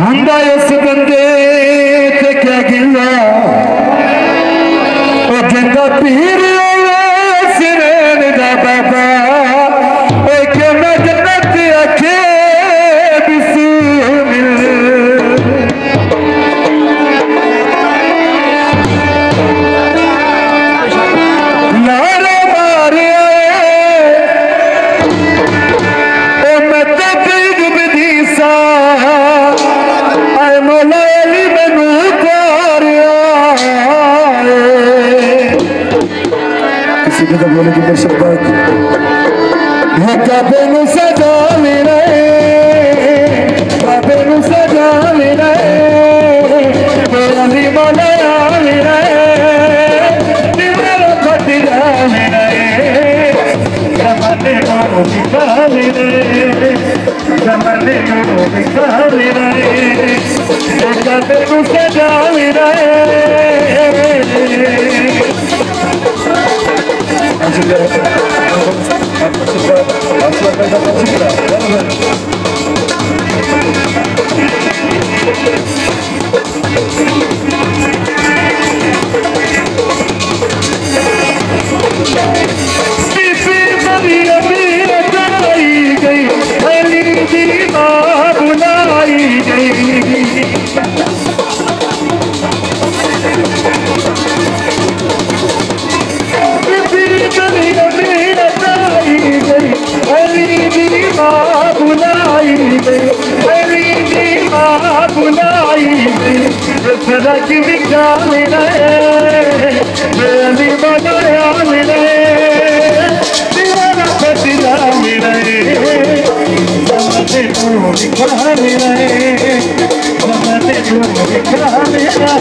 हुंदा इस बंदे ते क्या गिला ओ जिंदा पीर सिरेन दा बाबा ओ क्यों ना जन्नत आखे बिस्मिल नारे मारे ओ मैं तो डूब दी सा आए मौला अली मैनू तारिया किसी ने तो बोले कि मैं शब्द काबे नू सजा मेरा काबे नू सजा मेरा अली मौला मेरा मेरा फट जा मेरा जमाने को दिखा मेरे जमाने को दिखा मेरा काबे नू सजा मेरा सड़क बिका मेरा मेरी बनाया मेरा दीवाना पतिया मेरा जमाने को दिखा मेरा जमाने को दिखा मेरा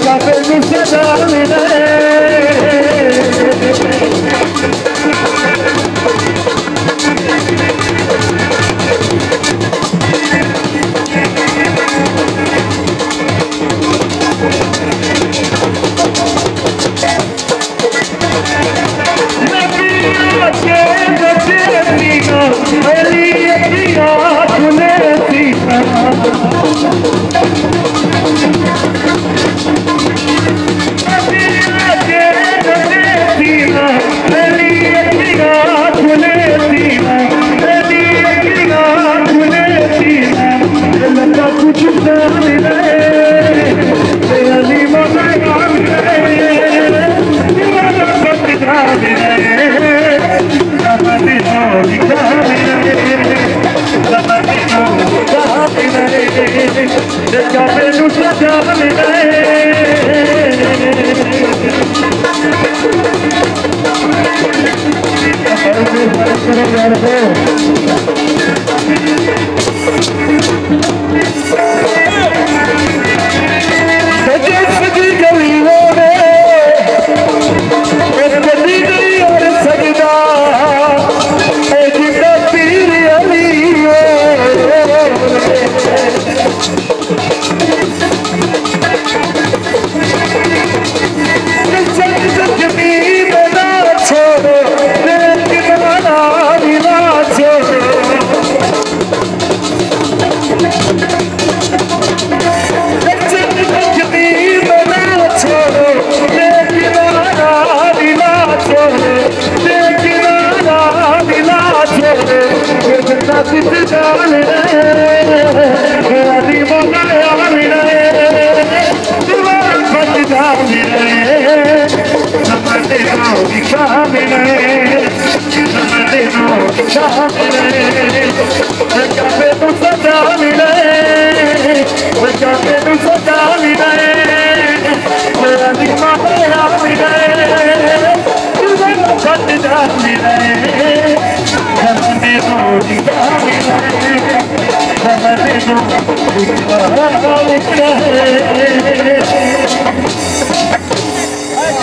काबे नू सजा मेरा काबे नू सजा मेरा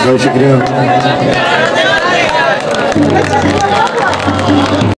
बहुत शुक्रिया।